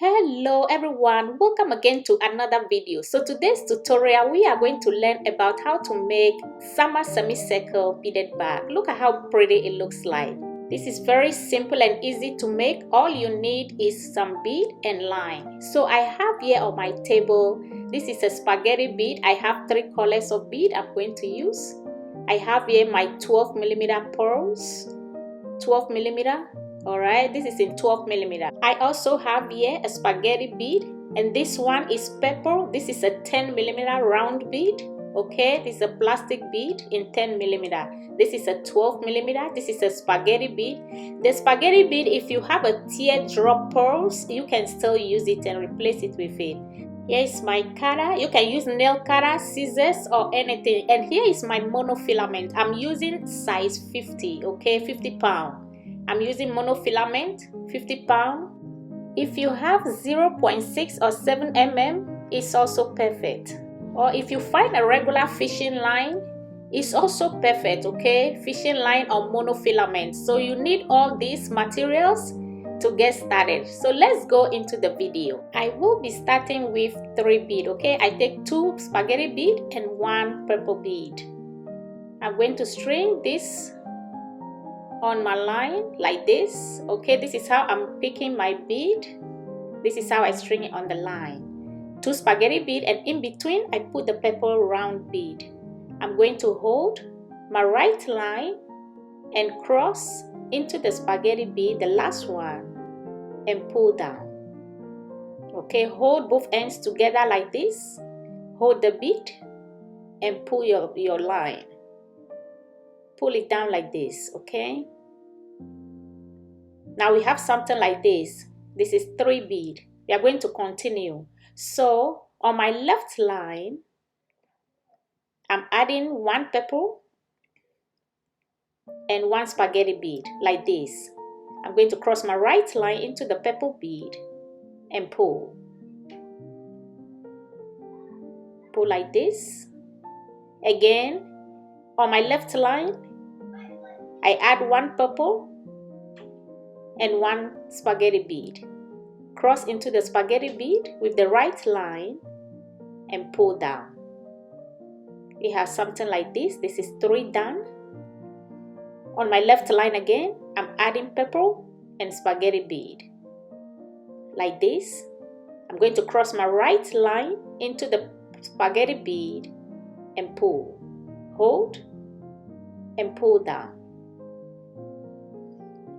Hello everyone, welcome again to another video. So today's tutorial we are going to learn about how to make summer semicircle beaded bag. Look at how pretty it looks like. This is very simple and easy to make. All you need is some bead and line. So I have here on my table, this is a spaghetti bead. I have 3 colors of bead I'm going to use. I have here my 12mm pearls, 12mm. Alright, this is in 12mm. I also have here a spaghetti bead, and this one is purple. This is a 10mm round bead. Okay, this is a plastic bead in 10mm. This is a 12mm. This is a spaghetti bead. The spaghetti bead, if you have a teardrop pearls, you can still use it and replace it with it. Here is my cutter. You can use nail cutter, scissors, or anything. And here is my monofilament. I'm using size 50, okay, 50 pound. I'm using monofilament, 50 pound. If you have 0.6 or 7 mm, it's also perfect. Or if you find a regular fishing line, it's also perfect, okay? Fishing line or monofilament. So you need all these materials to get started. So let's go into the video. I will be starting with 3 beads, okay? I take 2 spaghetti bead and 1 purple bead. I'm going to string this on my line like this. Okay, this is how I'm picking my bead. This is how I string it on the line. 2 spaghetti bead, and in between I put the purple round bead. I'm going to hold my right line and cross into the spaghetti bead, the last one, and pull down. Okay, hold both ends together like this. Hold the bead and pull your line. Pull it down like this, okay? Now we have something like this. This is 3 bead. We are going to continue. So on my left line, I'm adding 1 purple and 1 spaghetti bead like this. I'm going to cross my right line into the purple bead and pull. Pull like this. Again, on my left line, I add 1 purple and 1 spaghetti bead. Cross into the spaghetti bead with the right line and pull down. We have something like this. This is 3 done. On my left line again, I'm adding purple and spaghetti bead. Like this. I'm going to cross my right line into the spaghetti bead and pull. Hold and pull down.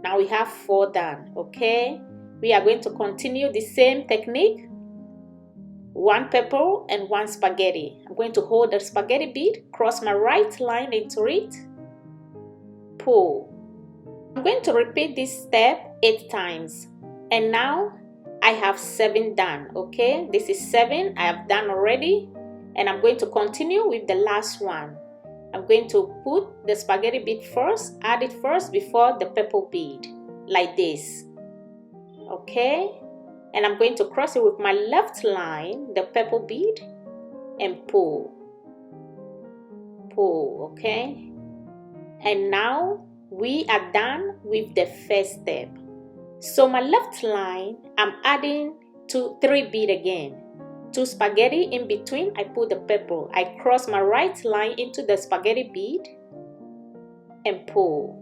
Now we have 4 done, okay? We are going to continue the same technique. 1 purple and 1 spaghetti. I'm going to hold the spaghetti bead, cross my right line into it, pull. I'm going to repeat this step 8 times. And now I have 7 done, okay? This is 7 I have done already. And I'm going to continue with the last one. I'm going to put the spaghetti bead first, add it first before the purple bead, like this. Okay? And I'm going to cross it with my left line, the purple bead, and pull. Pull, okay? And now we are done with the first step. So my left line, I'm adding 3 bead again. 2 spaghetti, in between I put the purple. I cross my right line into the spaghetti bead and pull.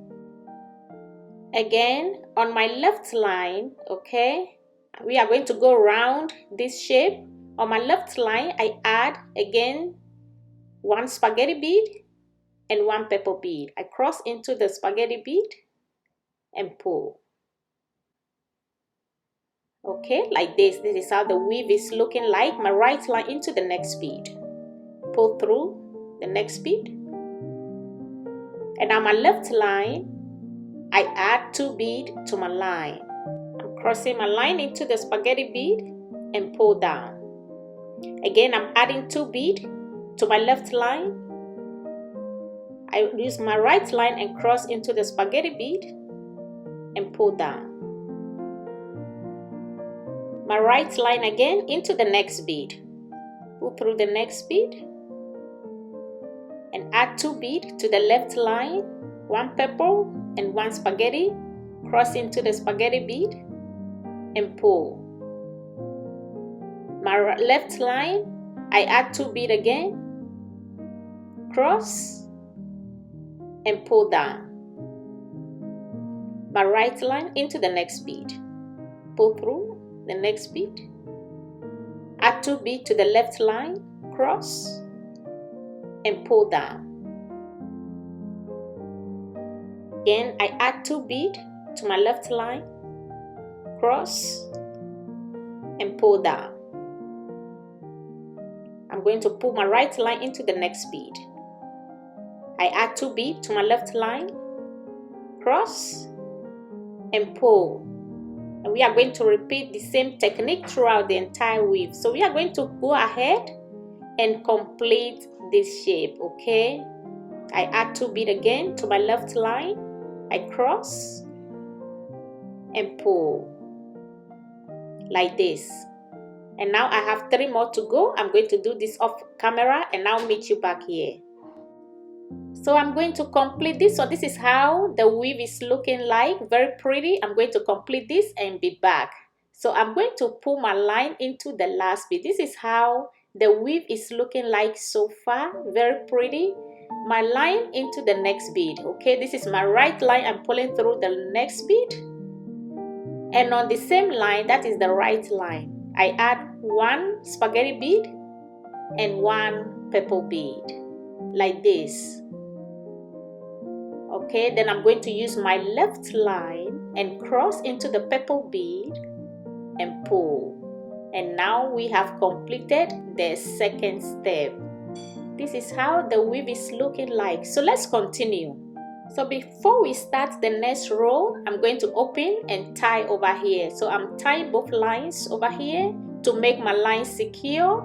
Again, on my left line, okay, we are going to go around this shape. On my left line, I add again 1 spaghetti bead and 1 purple bead. I cross into the spaghetti bead and pull. Okay, like this. This is how the weave is looking like. My right line into the next bead. Pull through the next bead. And on my left line, I add 2 bead to my line. I'm crossing my line into the spaghetti bead and pull down. Again, I'm adding 2 bead to my left line. I use my right line and cross into the spaghetti bead and pull down. My right line again into the next bead. Pull through the next bead and add 2 bead to the left line, 1 purple and 1 spaghetti. Cross into the spaghetti bead and pull. My left line, I add 2 beads again, cross and pull down. My right line into the next bead, pull through the next bead, add 2 beads to the left line, cross and pull down. Again, I add 2 beads to my left line, cross and pull down. I'm going to pull my right line into the next bead. I add 2 beads to my left line, cross and pull. And we are going to repeat the same technique throughout the entire weave. So we are going to go ahead and complete this shape, okay? I add 2 beads again to my left line, I cross and pull like this. And now I have 3 more to go. I'm going to do this off camera and I'll meet you back here. So I'm going to complete this. So this is how the weave is looking like, very pretty. I'm going to complete this and be back. So I'm going to pull my line into the last bead. This is how the weave is looking like so far, very pretty. My line into the next bead, okay? This is my right line. I'm pulling through the next bead. And on the same line, that is the right line, I add 1 spaghetti bead and 1 purple bead, like this. Okay, then I'm going to use my left line and cross into the purple bead and pull. And now we have completed the second step. This is how the weave is looking like. So let's continue. So before we start the next row, I'm going to open and tie over here. So I'm tying both lines over here to make my line secure.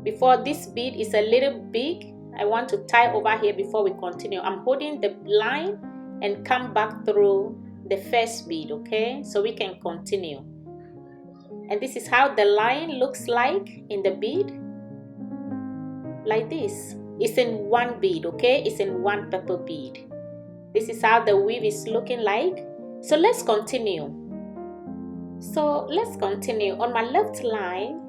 Before this bead is a little big, I want to tie over here before we continue. I'm holding the line and come back through the first bead, okay? So we can continue. And this is how the line looks like in the bead. Like this. It's in 1 bead, okay? It's in 1 purple bead. This is how the weave is looking like. So let's continue. So let's continue. On my left line,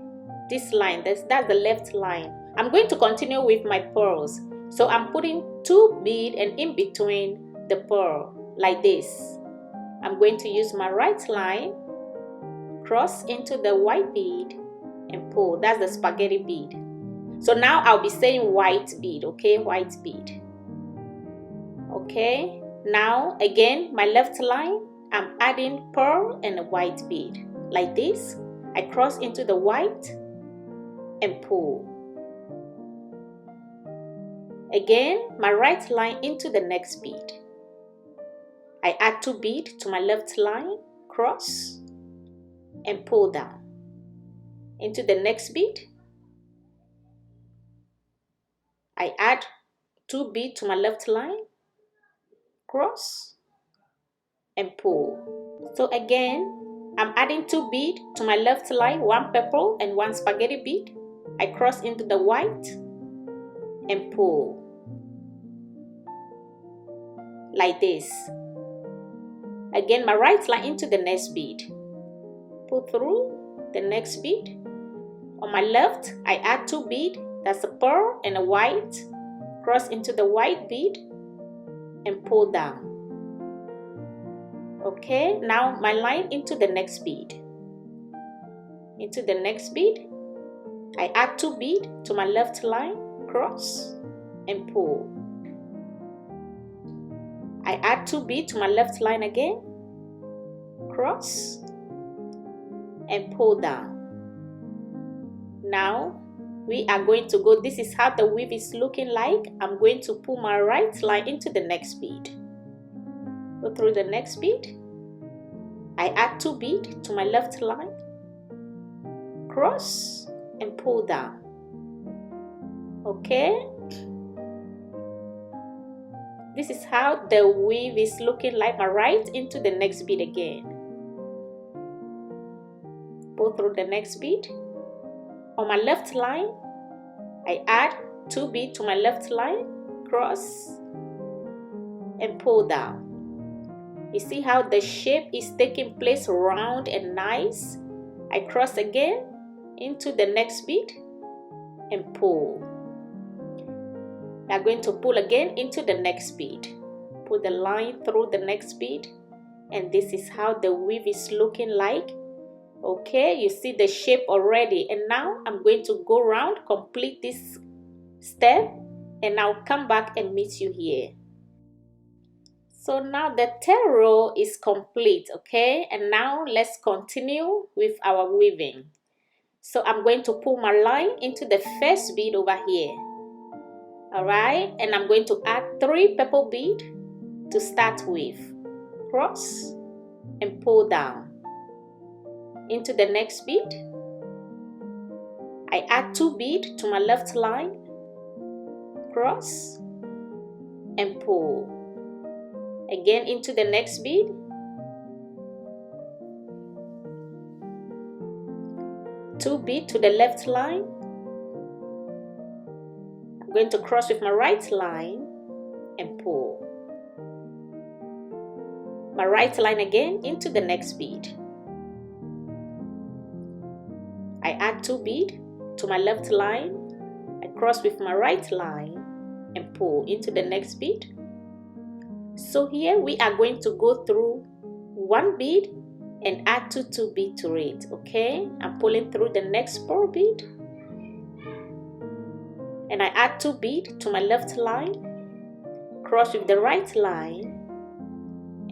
this line, that's the left line. I'm going to continue with my pearls. So I'm putting 2 beads and in between the pearl, like this. I'm going to use my right line, cross into the white bead and pull. That's the spaghetti bead. So now I'll be saying white bead, okay? White bead. Okay, now again, my left line, I'm adding pearl and a white bead, like this. I cross into the white and pull. Again, my right line into the next bead. I add 2 beads to my left line, cross and pull down. Into the next bead, I add 2 beads to my left line, cross and pull. So again, I'm adding 2 beads to my left line, 1 purple and 1 spaghetti bead. I cross into the white and pull, like this. Again, my right line into the next bead, pull through the next bead. On my left, I add 2 beads, that's a pearl and a white, cross into the white bead and pull down. Okay, now my line into the next bead. Into the next bead, I add 2 beads to my left line, cross and pull. I add 2 beads to my left line again, cross and pull down. Now we are going to go, this is how the weave is looking like. I'm going to pull my right line into the next bead. Go through the next bead. I add 2 beads to my left line, cross and pull down. Okay, this is how the weave is looking like. My right into the next bead again. Pull through the next bead. On my left line, I add 2 beads to my left line, cross and pull down. You see how the shape is taking place round and nice. I cross again into the next bead and pull. We are going to pull again into the next bead. Put the line through the next bead, and this is how the weave is looking like. Okay, you see the shape already, and now I'm going to go around, complete this step, and I'll come back and meet you here. So now the tail row is complete, okay, and now let's continue with our weaving. So I'm going to pull my line into the first bead over here. Alright, and I'm going to add 3 purple beads to start with. Cross and pull down. Into the next bead, I add 2 beads to my left line, cross and pull. Again into the next bead, two beads to the left line. I'm going to cross with my right line and pull. My right line again into the next bead. I add 2 beads to my left line. I cross with my right line and pull into the next bead. So here we are going to go through 1 bead and add 2 beads to it. Okay, I'm pulling through the next 4 bead, and I add 2 beads to my left line, cross with the right line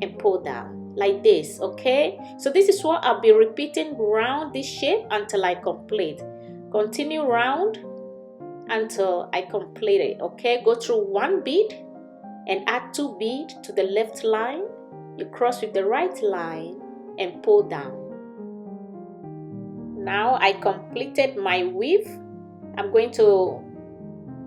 and pull down like this. Okay, so this is what I'll be repeating around this shape until I complete. Continue round until I complete it. Okay, go through 1 bead and add 2 beads to the left line. You cross with the right line and pull down. Now I completed my weave.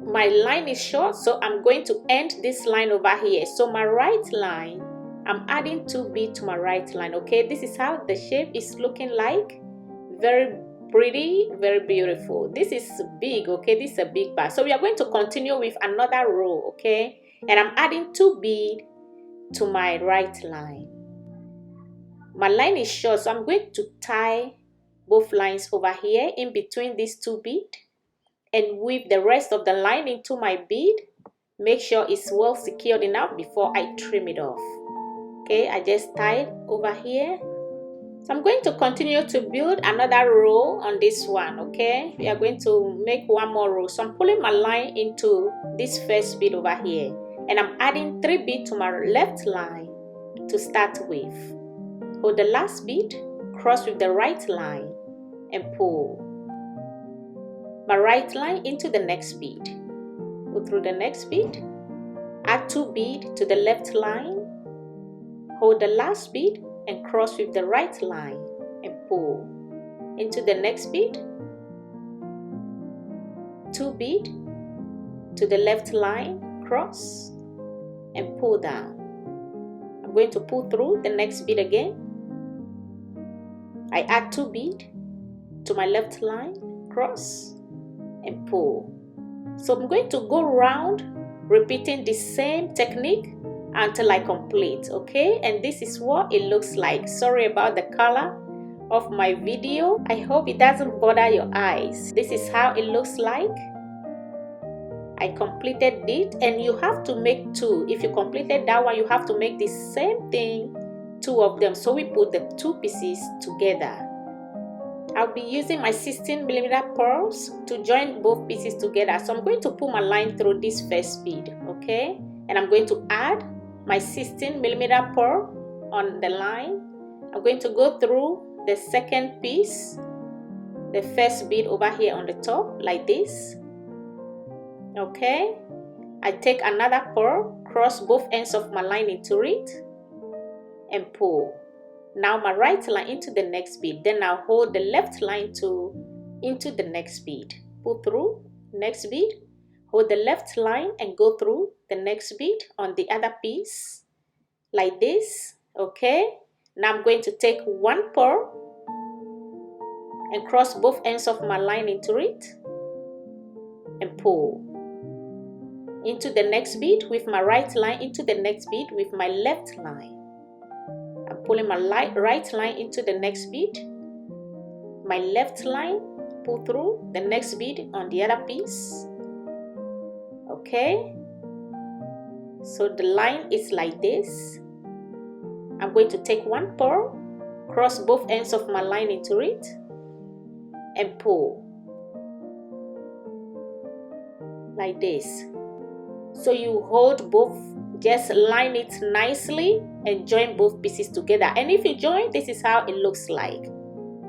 My line is short, so I'm going to end this line over here. So my right line, I'm adding 2 beads to my right line. Okay, this is how the shape is looking like. Very pretty, very beautiful. This is big. Okay, this is a big bag. So we are going to continue with another row. Okay, and I'm adding 2 beads to my right line. My line is short, so I'm going to tie both lines over here in between these 2 beads and weave the rest of the line into my bead. Make sure it's well secured enough before I trim it off. Okay, I just tied over here. So I'm going to continue to build another row on this one. Okay, we are going to make 1 more row. So I'm pulling my line into this first bead over here, and I'm adding 3 beads to my left line to start with. Hold the last bead, cross with the right line and pull. My right line into the next bead. Go through the next bead, add 2 beads to the left line, hold the last bead and cross with the right line and pull. Into the next bead, 2 beads to the left line, cross and pull down. I'm going to pull through the next bead again. I add 2 beads to my left line, cross and pull. So I'm going to go around repeating the same technique until I complete. Okay, and this is what it looks like. Sorry about the color of my video. I hope it doesn't bother your eyes. This is how it looks like. I completed it, and you have to make 2. If you completed that one, you have to make the same thing, 2 of them. So we put the 2 pieces together. I'll be using my 16mm pearls to join both pieces together. So I'm going to pull my line through this first bead. Okay, and I'm going to add my 16mm pearl on the line. I'm going to go through the second piece, the first bead over here on the top like this. Okay, I take another pearl, cross both ends of my line into it and pull. Now my right line into the next bead, then I'll hold the left line into the next bead. Pull through next bead, hold the left line and go through the next bead on the other piece like this. Okay, now I'm going to take 1 pearl and cross both ends of my line into it and pull into the next bead with my right line into the next bead with my left line. I'm pulling my right line into the next bead, my left line pull through the next bead on the other piece. Okay, so the line is like this. I'm going to take one pearl, cross both ends of my line into it, and pull like this. So you hold both, just line it nicely and join both pieces together. And if you join, this is how it looks like.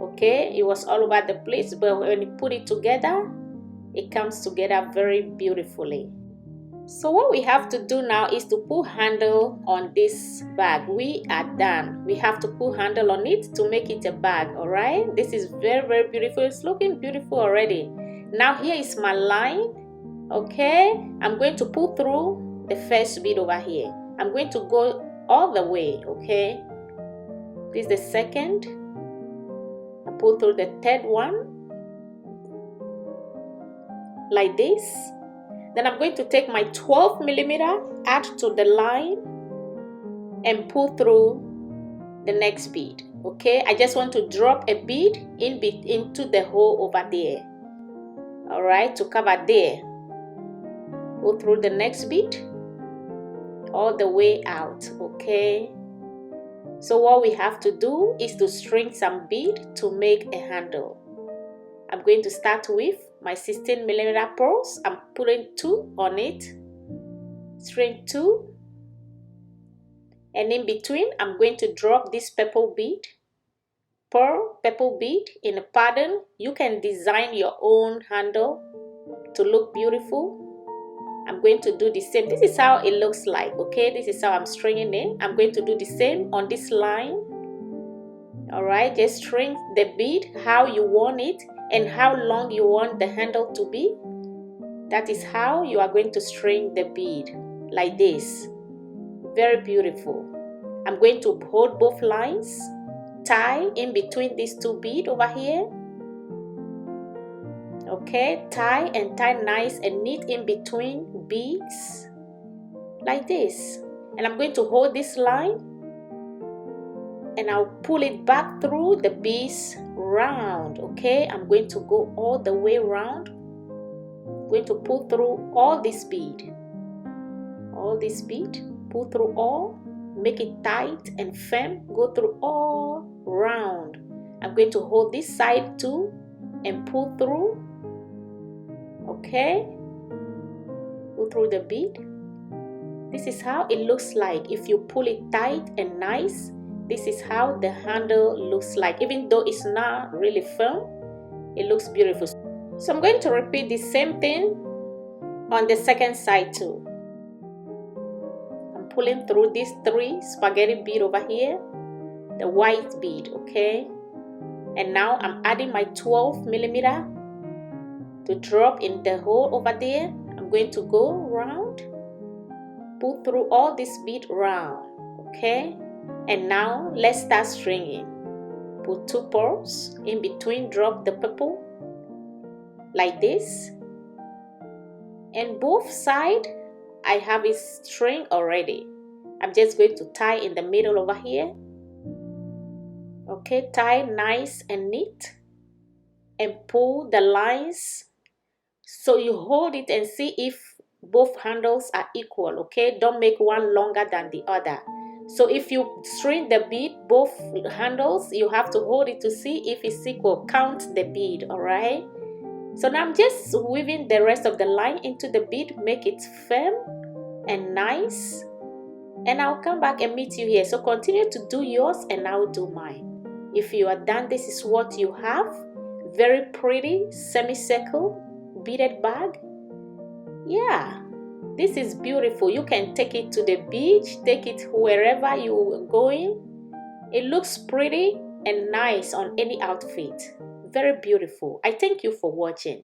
Okay, it was all over the place, but when you put it together, it comes together very beautifully. So what we have to do now is to put handle on this bag. We are done. We have to put handle on it to make it a bag. All right, this is very beautiful. It's looking beautiful already. Now here is my line. Okay, I'm going to pull through the first bead over here. I'm going to go all the way. Okay, this is the second. I pull through the third one like this. Then I'm going to take my 12 millimeter, add to the line, and pull through the next bead. Okay, I just want to drop a bead into the hole over there. All right, to cover there. Pull through the next bead all the way out. Okay, so what we have to do is to string some bead to make a handle. I'm going to start with my 16 millimeter pearls. I'm putting 2 on it, string 2, and in between I'm going to drop this purple bead, pearl purple bead in a pattern. You can design your own handle to look beautiful. I'm going to do the same. This is how it looks like. Okay, this is how I'm stringing it. I'm going to do the same on this line. All right, just string the bead how you want it and how long you want the handle to be. That is how you are going to string the bead, like this. Very beautiful. I'm going to hold both lines, tie in between these 2 beads over here. Okay, tie and tie nice and neat in between beads like this. And I'm going to hold this line and I'll pull it back through the beads round. Okay, I'm going to go all the way around. I'm going to pull through all this bead, pull through all, make it tight and firm, go through all round. I'm going to hold this side too and pull through. Okay, pull through the bead. This is how it looks like. If you pull it tight and nice, this is how the handle looks like. Even though it's not really firm, it looks beautiful. So I'm going to repeat the same thing on the second side too. I'm pulling through these 3 spaghetti bead over here, the white bead. Okay, and now I'm adding my 12 millimeter to drop in the hole over there. I'm going to go round, pull through all this bead round. Okay, and now let's start stringing. Put 2 pearls in between, drop the purple like this, and both sides I have it string already. I'm just going to tie in the middle over here. Okay, tie nice and neat and pull the lines so you hold it and see if both handles are equal. Okay, don't make one longer than the other. So if you string the bead, both handles, you have to hold it to see if it's equal. Count the bead. All right, so now I'm just weaving the rest of the line into the bead, make it firm and nice, and I'll come back and meet you here. So continue to do yours and I'll do mine. If you are done, this is what you have. Very pretty semicircle beaded bag. Yeah, this is beautiful. You can take it to the beach, take it wherever you're going. It looks pretty and nice on any outfit. Very beautiful. I thank you for watching.